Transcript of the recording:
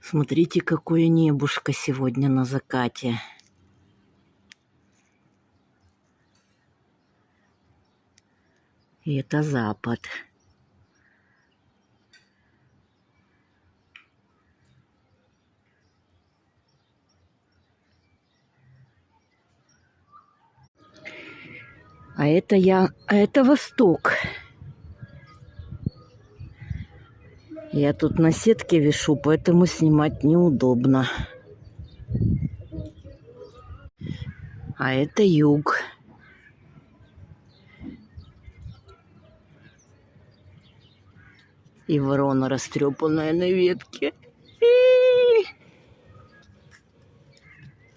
Смотрите, какое небушко сегодня на закате. И это запад. А это восток. Я тут на сетке вишу, поэтому снимать неудобно. А это юг. И ворона растрепанная на ветке.